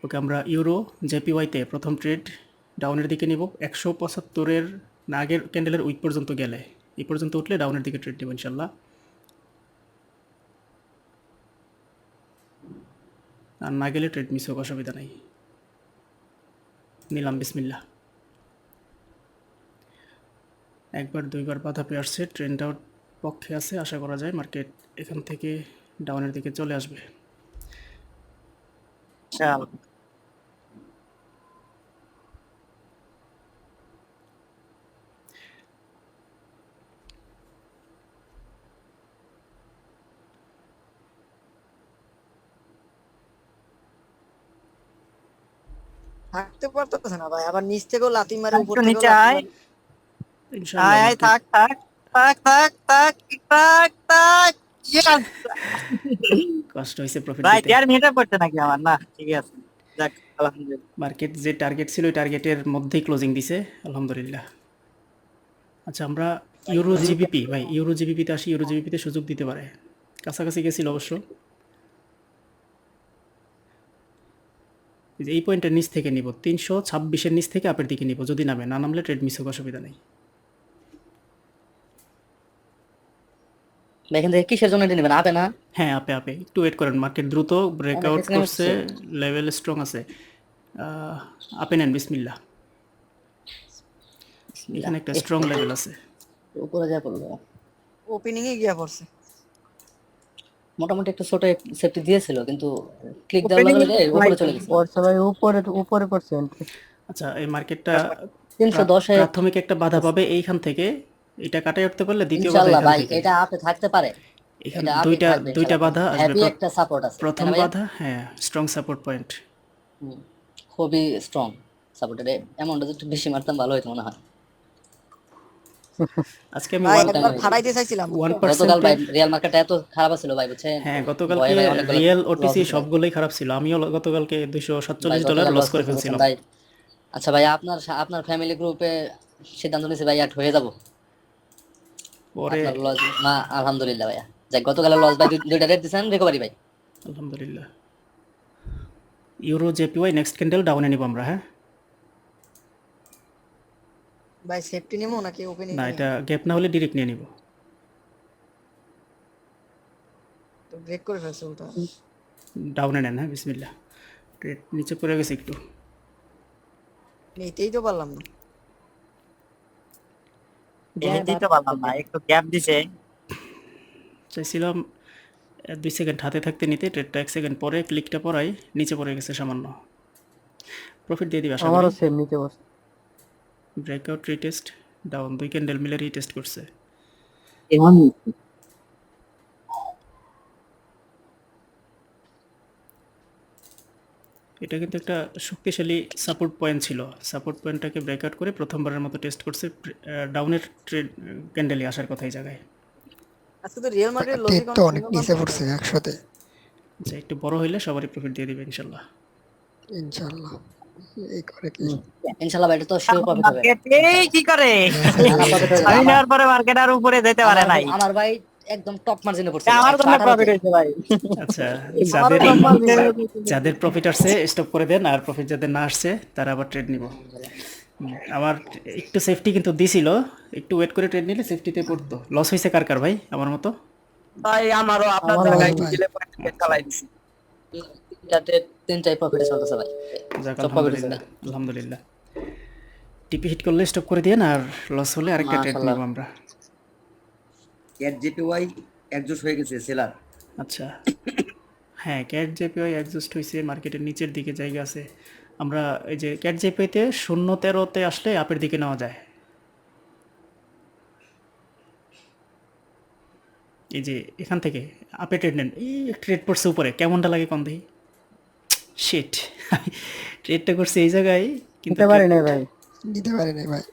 ওকে আমরা ইউরো জেপিওয়াইতে প্রথম ট্রেড ডাউনের দিকে নিব 175-এর না আগের ক্যান্ডেলের উইক পর্যন্ত গেলে এই পর্যন্ত উঠলে ডাউনের দিকে ট্রেড নেব ইনশাল্লাহ। আর না গেলে ট্রেড মিস হোক, অসুবিধা নাই। নিলাম, বিসমিল্লাহ। একবার দুইবার বাধা পেয়ে আসছে, ট্রেন্ডটাও পক্ষে আছে, আশা করা যায় মার্কেট এখান থেকে ডাউনের দিকে চলে আসবে। চল থাকতে পারতেছে না ভাই, আবার নিচ থেকেও লাথি মারে, উপর একটু থেকেও নিচে লাথি আয়। মারে। ইনশাল্লাহ আয় মার্কেট থাক থাক থাক থাক থাক থাক থাক Yes! কষ্ট হয়েছে প্রফিট ভাই দিতে। 4 মিনিটে পড়ছে নাকি আমার? না ঠিক আছে, যাক আলহামদুলিল্লাহ। মার্কেট যে টার্গেট ছিল ওই টার্গেটের মধ্যেই ক্লোজিং দিছে, আলহামদুলিল্লাহ। আচ্ছা, আমরা ইউরো জিবিপি, ভাই ইউরো জিবিপিতে আসি। ইউরো জিবিপিতে সুযোগ দিতে পারে, কাছাকাছি গেছিল অবশ্য। এই পয়েন্টের নিচ থেকে নিব, 326-এর নিচ থেকে আপের দিকে নিব, যদি নামে, না নামলে ট্রেড মিস হোক, অসুবিধা নেই। এখান থেকে কিসের জন্য এটা নেবেন? আপে না? হ্যাঁ, আপে আপে একটু ওয়েট করেন, মার্কেট দ্রুত ব্রেকআউট এখানে করছে, হচ্ছে লেভেল স্ট্রং আছে। আপে নেন, বিসমিল্লাহ। এখানে একটা স্ট্রং লেভেল আছে। উপরে যা পড়লো ওপেনিং এ গিয়া পড়ছে। মোটামুটি একটা ছোট সেফটি দিয়েছিল, কিন্তু ক্লিক দেওয়ার লগে লগে উপরে চলে গেছে। পড়ছে ভাই, উপরে উপরে পড়ছে। আচ্ছা, এই মার্কেটটা 310 প্রাথমিক একটা বাধা পাবে এইখান থেকে, এটা কাটাই উঠতে পারলে দ্বিতীয় বাধা ইনশাআল্লাহ এখান ভাই, থেকে। এটা আপে থাকতে পারে। এখানে এটা আপে দুইটা থাকবে দুইটা ইনশাআল্লাহ। বাধা আসবে। হেভি একটা সাপোর্ট আছে। প্রথম তাই না ভাইয়া? বাধা, হ্যাঁ, স্ট্রং সাপোর্ট পয়েন্ট। খুবই স্ট্রং সাপোর্টেড। এমনটা একটু বেশি মারতাম ভালো হতো মনে হয়। আজকে আমি ভাই 1% একবার ফাড়াইতে চাইছিলাম। গতকাল ভাই রিয়াল মার্কেটটা এত খারাপ ছিল ভাই, বুঝছেন? হ্যাঁ, গতকালকে ভয়ে ভাই অনেকগুলো রিয়েল loss ওটিসি হয়েছে ভাই। সবগুলোই খারাপ ছিল। আমিও গতকালকে ভাই $247 গতকাল লস লস করে করতে ফেলছিলাম। ভাই। আচ্ছা ভাই, আপনার ফ্যামিলি গ্রুপে সিদ্ধান্ত নিয়েছে ভাই, অ্যাড হয়ে যাব। পরে আপনার লস না? আলহামদুলিল্লাহ ভাইয়া। যাক, গতকালের লস ভাই দুইটা রেট দিছেন, রিকভারি ভাই। আলহামদুলিল্লাহ। ইউরো জেপিওয়াই নেক্সট ক্যান্ডেল ডাউনে নিব আমরা। হ্যাঁ, ভাই সেফটি নিমো নাকি ওপেনিং? না, এটা গ্যাপ না হলে ডিরেক্ট নিয়ে নিব। তো ব্রেক করে ফেলছে উল্টা। ডাউনে নেন, হ্যাঁ, বিসমিল্লাহ। ট্রেড নিচে পড়ে গেছে একটু। নিতেই তো পারলাম না। এমনিতেই তো পারলাম না, একটু গ্যাপ দিছে। চাইছিলাম 2 সেকেন্ড হাতে থাকতে নিতে, ট্রেডটা 1 সেকেন্ড পরে ক্লিকটা পড়াই নিচে পড়ে গেছে সামান্য। প্রফিট দিয়ে দিবে আশা আমারও করি। সেম নিচে বসে। ব্রেকআউট রিটেস্ট, ডাউন, 2 ক্যান্ডেল মিলে রিটেস্ট করছে। এখন এটা কিন্তু একটা শক্তিশালী সাপোর্ট পয়েন্ট ছিল। সাপোর্ট পয়েন্টটাকে ব্রেকআউট করে প্রথমবারের মতো টেস্ট করছে। ডাউনের ট্রেড ক্যান্ডেলই আসার কথা এই জায়গায়। আজকে তো রিয়াল মার্কেটের টেট লজিক তো অনেক নিচে পড়ছে 100-তে। আচ্ছা, একটু বড় হইলে সবারই প্রফিট দিয়ে দিবে ইনশাল্লাহ। ইনশাআল্লাহ। এই করে কি ইনশাআল্লাহ ভাই, এটা তো শিওর প্রফিট হবে। মার্কেট এই কি করে? আমার profit হয়েছে। আমি নেওয়ার পরে মার্কেট আর উপরে যেতে পারে নাই। আমার ভাই একদম টপ মার্জিনে পড়ছে। আমার জন্য 118 প্রফিট তে। হয়েছে ভাই। আচ্ছা, আমারও যাদের top margin ভাই। যাদের প্রফিট আসছে স্টপ করে দেন, আর প্রফিট যাদের না আসছে তারা আবার ট্রেড নিব। আমার একটু সেফটি কিন্তু দিছিল, একটু ওয়েট করে ট্রেড নিলে সেফটিতে পড়তো। লস হয়েছে কার কার ভাই আমার মতো? ভাই আমারও আপনার আমারও জায়গায় ভাই। দিলে পয়েন্ট চালাই দিছি। তিনটাই প্রফিটে চলতেছে ভাই। যাক, সব profit হয়েছে। আলহামদুলিল্লাহ, আলহামদুলিল্লাহ। টিপি হিট করলে স্টপ করে দিয়ে আর লস হলে আরেকটা ট্রেড মাশাআল্লাহ। নিব আমরা। ক্যাট জেপিওয়াই একজোট হয়ে গেছে সেলার। আচ্ছা, হ্যাঁ, ক্যাট জেপিওয়াই অ্যাডজাস্ট হয়েছে, মার্কেটের নিচের দিকে জায়গা আছে। আমরা এই যে ক্যাট জেপিওয়াইতে 0.13-তে আসলে আপের দিকে নেওয়া যায়। এই যে এখান থেকে আপে ট্রেড নেন, এই ট্রেড পড়ছে উপরে, কেমনটা লাগে কম দেখি। শিট, ট্রেডটা করছে এই জায়গায়, কিন্তু নিতে পারি না ভাই। নিতে পারে নাই ভাই।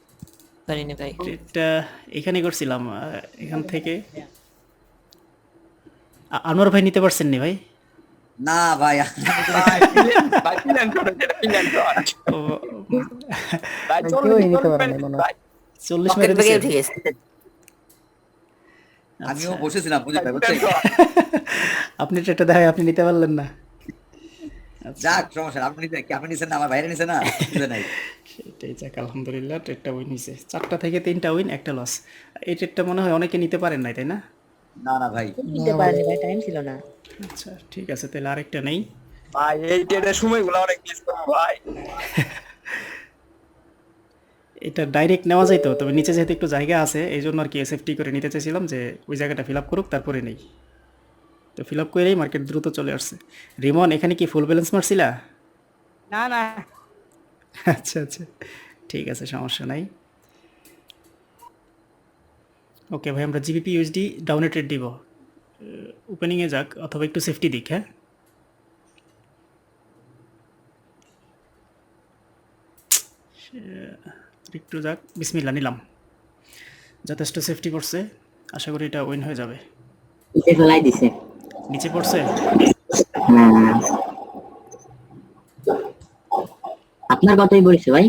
পারিনি ভাই। ট্রেডটা এখানে করছিলাম, এখান থেকে। আনোয়ার ভাই নিতে পারছেন নি ভাই? না ভাই, ভাই প্ল্যান করে দেন, প্ল্যান কর। ও, ভাই ভাই, কেউই নিতে পারে না মনে হয়। 40 মেরে দিছে। আমিও বসেছিলাম বুঝে ভাই, বুঝছেন? আপনি ট্রেডটা দেখায় আপনি নিতে পারলেন না। আচ্ছা যাক সমস্যা নাই। আপনি নিছেন না, আমার বাইরে নিছে না, বুঝে নাই। সেটাই, যাক আলহামদুলিল্লাহ, ট্রেডটা উইন হয়েছে। 4টা থেকে 3টা উইন, একটা লস। এই ট্রেডটা মনে হয় অনেকে নিতে পারেন নাই, তাই না? না না ভাই, নিতে পারেনি ভাই, টাইম ছিল না। আচ্ছা ঠিক আছে, তাহলে আরেকটা নেই। ভাই এই ট্রেডের সময়গুলো অনেক মিস করবো ভাই। এটা ডাইরেক্ট নেওয়া যাইতো, তবে নিচে যেহেতু একটু জায়গা আছে এই জন্য আর কি এসএফটি করে নিতে চাইছিলাম, যে ওই জায়গাটা ফিল আপ করুক তারপরে নেই। তো ফিল আপ করেই মার্কেট দ্রুত চলে আসছে। রিমন, এখানে কি ফুল ব্যালেন্স মারছিলা? না না, আচ্ছা আচ্ছা, ঠিক আছে, সমস্যা নাই। ওকে ভাই, আমরা জিবিপি ইউএসডি ডাউনে ট্রেড দিব। ওপেনিংয়ে যাক, অথবা একটু সেফটি দিক। হ্যাঁ, একটু যাক, বিসমিল্লা নিলাম। যথেষ্ট সেফটি করছে, আশা করি এটা উইন হয়ে যাবে। নিচে ফেলাই দিছে। নিচে পড়ছে, আপনার কথাই বলছে ভাই।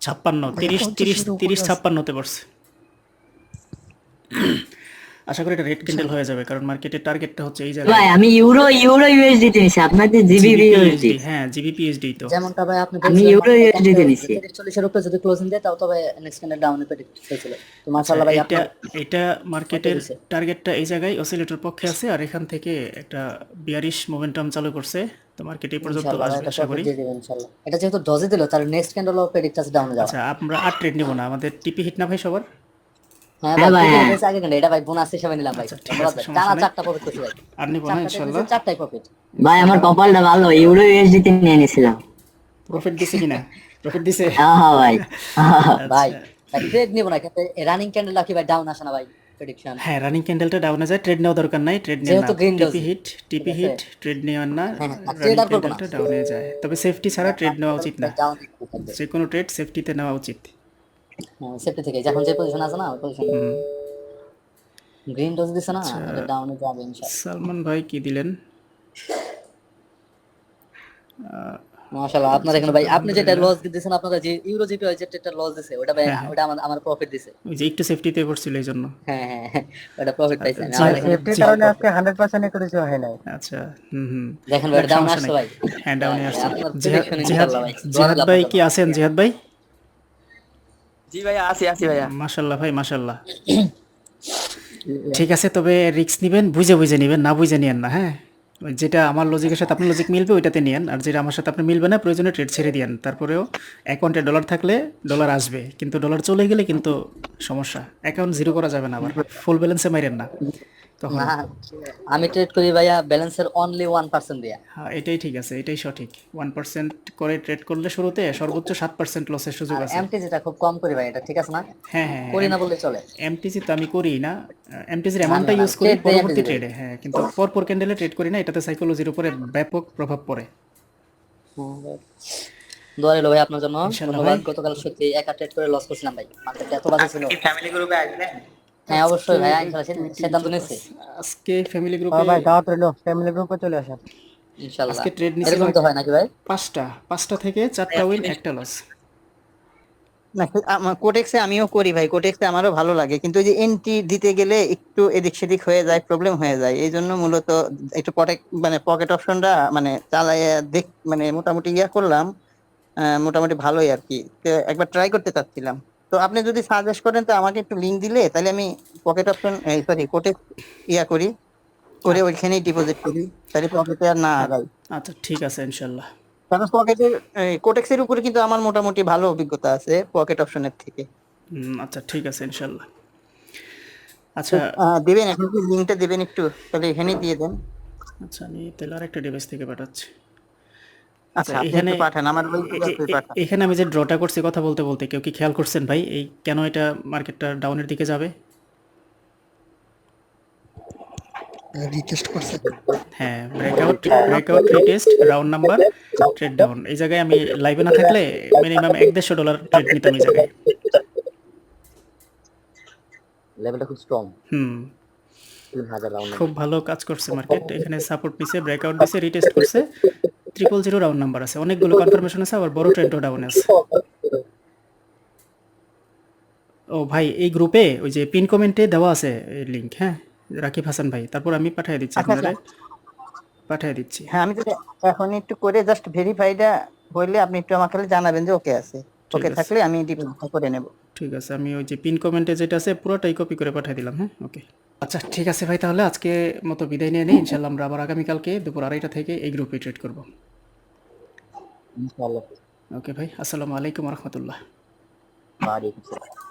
56, 30 30 30 56তে পড়ছে। আশা করি এটা রেড ক্যান্ডেল হয়ে যাবে, কারণ মার্কেটের টার্গেটটা হচ্ছে এই ভাই জায়গায়। আমি ইউরো ইউএসডি তে নিছি, আপনাদের জিবিপি ইউএসডি। GBP, হ্যাঁ জিবিপি ইউএসডি তো। যেমনটা ভাই আপনি আমি ইউরো ইউএসডি তে নিছি। 40 এর উপরে যদি ক্লোজিং দেয় তাও তবে নেক্সট ক্যান্ডেল ডাউনে প্রেডিক্ট হয়েছিল। তো মাশাআল্লাহ ভাই, এটা আপনার এটা মার্কেটের টার্গেটটা এই জায়গায় অসিলেটর পক্ষে আছে, আর এখান থেকে একটা বিয়ারিশ মোমেন্টাম চালু করছে, তো মার্কেট এই পর্যন্ত ইনশাআল্লাহ আসবে এটা আশা করি। প্রফিট দিয়ে দিবেন ইনশাআল্লাহ। এটা যেহেতু ডজে দিল, তার নেক্সট ক্যান্ডেলও প্রেডিক্ট আছে ডাউনে যাওয়া। আচ্ছা, আমরা আর ট্রেড নিব না, আমাদের টিপি হিট না ভাই সবার? হ্যাঁ হ্যাঁ ভাই, ভাই, প্রফিট হয়েছে আগে ক্যান্ডেল, এটা ভাই বোনাস হিসেবে নিলাম ভাই। আচ্ছা, ঠিক ধন্যবাদ আছে, ভাই, সমস্যা টানা নেই। 4টা প্রফিট করছি ভাই। আর নিব না ইনশাল্লাহ। 4টাই প্রফিট। ভাই আমার কপালটা ভালো, ইউরো ইউএসডি তে নিয়ে নিছিলাম। প্রফিট দিছে কিনা? প্রফিট দিছে। হ্যাঁ হ্যাঁ ভাই। ভাই আচ্ছা, ট্রেড নিব না, কিন্তু রানিং ক্যান্ডেল কি ভাই ডাউন আসে না ভাই প্রেডিকশন? হ্যাঁ রানিং ক্যান্ডেলটা ডাউনে যায়, ট্রেড নেওয়া দরকার নাই, ট্রেড নিয়ে না। যেহেতু green টিপি dose। হিট, টিপি ঠিক হিট, আছে। ট্রেড নেওয়ার না। হ্যাঁ, আর রানিং trade আর করবো না। ক্যান্ডেলটা ডাউনে যায়, তবে সেফটি ছাড়া ট্রেড নেওয়া উচিত না। ডাউন থাকবে। যে কোনো ট্রেড সেফটিতে নেওয়া উচিত। হ্যাঁ, সেফটি থেকে যখন যে পজিশন আছে না, ওই পজিশন হুম। গ্রিন ডোজ দিছে না, আচ্ছা, এটা ডাউনে যাবে ইনশাআল্লাহ। সালমান ভাই কি দিলেন? মাশাআল্লাহ, আপনার এখানে ভাই আপনি যেটা লস দিতেছেন, আপনারা যে ইউরো জিপি হয় যেটা লস দিছে, ওটা ভাই ওটা আমার প্রফিট দিছে। ওই যে একটু সেফটিতে পড়ছিল এই জন্য। হ্যাঁ হ্যাঁ হ্যাঁ, ওটা প্রফিট পাইছে। আমি আচ্ছা, আমার এখানে সেফটির কারণে আজকে 100% একুরেসি হয় নাই। আচ্ছা, হুম হুম, দেখেন ভাই, যাক, ডাউন সমস্যা আসছে নেই। ভাই। হ্যাঁ ডাউনে আসছে। আপনার জিহাদ prediction জিহাদ ইনশাআল্লাহ ভাই। জিহাদ দোয়া ভাই রইলো কি আছেন? জিহাদ ভাই, জি ভাইয়া, আসি ভাইয়া। মাশাল্লাহ ভাই, মাশাল্লাহ। ঠিক আছে, তবে রিস্ক নিবেন, বুঝে বুঝে নিবেন, না বুঝে নিয়েন না। হ্যাঁ, ওই যেটা আমার লজিকের সাথে আপনার লজিক মিলবে ওইটাতে নিয়েন, আর যেটা আমার সাথে আপনি মিলবে না প্রয়োজনে ট্রেড ছেড়ে দিয়েন। তারপরেও অ্যাকাউন্টে ডলার থাকলে ডলার আসবে, কিন্তু ডলার চলে গেলে কিন্তু সমস্যা, অ্যাকাউন্ট জিরো করা যাবে না, আবার ফুল ব্যালেন্সে মাইরেন না তখন। না, আমি ট্রেড করি ভাইয়া ব্যালেন্সের অনলি 1% দিয়া। হ্যাঁ এটাই ঠিক আছে, এটাই সঠিক। 1% করে ট্রেড করলে শুরুতে সর্বোচ্চ 7% লসের সুযোগ আর আছে। এমটি যেটা খুব কম করি ভাই, এটা ঠিক আছে না? হ্যাঁ হ্যাঁ, করি না বললে চলে। এমটিসি তো আমি করি না, এমটিসির অ্যামাউন্টটা ইউজ করি trade দেই পরবর্তী MTC ট্রেডে। হ্যাঁ, কিন্তু পরপর ক্যান্ডেলে ট্রেড করি না, এটাতে সাইকোলজির উপরে ব্যাপক প্রভাব পড়ে। দোয়া রইলো ভাই আপনার জন্য। ইনশাআল্লাহ ধন্যবাদ। ভাই। গতকাল সত্যি একা ট্রেড করে লস করছিলাম ভাই, মার্কেটটা এত বাজে ছিল। কি ফ্যামিলি গ্রুপে আসবেন? হ্যাঁ অবশ্যই ভাই, ইনশাআল্লাহ সিদ্ধান্ত নিয়েছি আজকে ফ্যামিলি হ্যাঁ গ্রুপে, ভাই, দাওয়াত রইলো, ফ্যামিলি গ্রুপে চলে আসেন। ইনশাআল্লাহ। আজকে ট্রেড নিছি এরকম তো হয় নাকি ভাই? 5টা থেকে 4টা উইন, একটা লস। না, আমার কোটেক্সে আমিও করি ভাই, কোটেক্সে আমারও ভালো লাগে, কিন্তু ওই যে এন্ট্রি দিতে গেলে একটু এদিক সেদিক হয়ে যায়, প্রবলেম হয়ে যায়, এই জন্য মূলত একটু মানে পকেট অপশনটা মানে চালায় মানে মোটামুটি করলাম। মোটামুটি ভালোই আর কি, তো একবার ট্রাই করতে চাচ্ছিলাম। তো আপনি যদি সাজেস্ট করেন তো আমাকে একটু লিংক দিলে, তাহলে আমি পকেট অপশন সরি কোটেক্স করি, করে ওইখানেই ডিপোজিট করি, তাহলে পকেটে আর না আগাই। আচ্ছা ঠিক আছে ইনশাল্লাহ। কারণ পকেটের কোটেক্সের উপরে কিন্তু আমার মোটামুটি ভালো অভিজ্ঞতা আছে পকেট অপশনের থেকে। আচ্ছা ঠিক আছে ইনশাল্লাহ। তো, আচ্ছা দিবেন এখন কি লিংকটা দিবেন একটু, তাহলে এখানেই দিয়ে দেন। আচ্ছা, আমি তাহলে আরেকটা ডিভাইস থেকে পাঠাচ্ছি। আচ্ছা, আপনি এখানে একটু পাঠান, আমার ওই পাঠান। এখানে আমি যে ড্রটা করছি কথা বলতে বলতে, কেউ কি খেয়াল করছেন ভাই এই কেন এটা মার্কেটটা ডাউনের দিকে যাবে? রিটেস্ট করছে। হ্যাঁ, breakout retest, round number, trade down. এই জায়গায় আমি লাইভে না থাকলে মিনিমাম $150 ট্রেড নিতাম এই জায়গায়। লেভেলটা খুব স্ট্রং। 3000 রাউন্ড। খুব ভালো কাজ করছে মার্কেট, এখানে সাপোর্ট নিছে, ব্রেকআউট দিছে, রিটেস্ট করছে, 000 রাউন্ড নাম্বার আছে, অনেকগুলো কনফার্মেশন আছে, আবার বড় ট্রেন্ডও ডাউন আছে। ও ভাই, এই গ্রুপে ওই যে পিন কমেন্টে দেওয়া আছে লিংক, হ্যাঁ রাকিব হাসান ভাই, তারপর আমি পাঠিয়ে দিচ্ছি আপনাদের। পাঠিয়ে দিচ্ছি। হ্যাঁ আমি যদি এখন একটু করে জাস্ট ভেরিফাইটা হইলে আপনি একটু আমাকে খালি জানাবেন যে ওকে আছে, ওকে আছে। থাকলে আমি ডিপোজিট করে নেব। ঠিক আছে, আমি ওই যে পিন কমেন্টে যেটা আছে পুরোটাই কপি করে পাঠিয়ে দিলাম। হ্যাঁ, ওকে। আচ্ছা ঠিক আছে ভাই, তাহলে আজকে মতো বিদায় নিয়ে নিই। ইনশাল্লাহ আমরা আবার আগামীকালকে দুপুর 2:30 থেকে এই গ্রুপে ট্রেড করব। ইনশাআল্লাহ। ওকে ভাই, আসসালামু আলাইকুম রহমতুল্লাহ। ওয়ালাইকুম আসসালাম।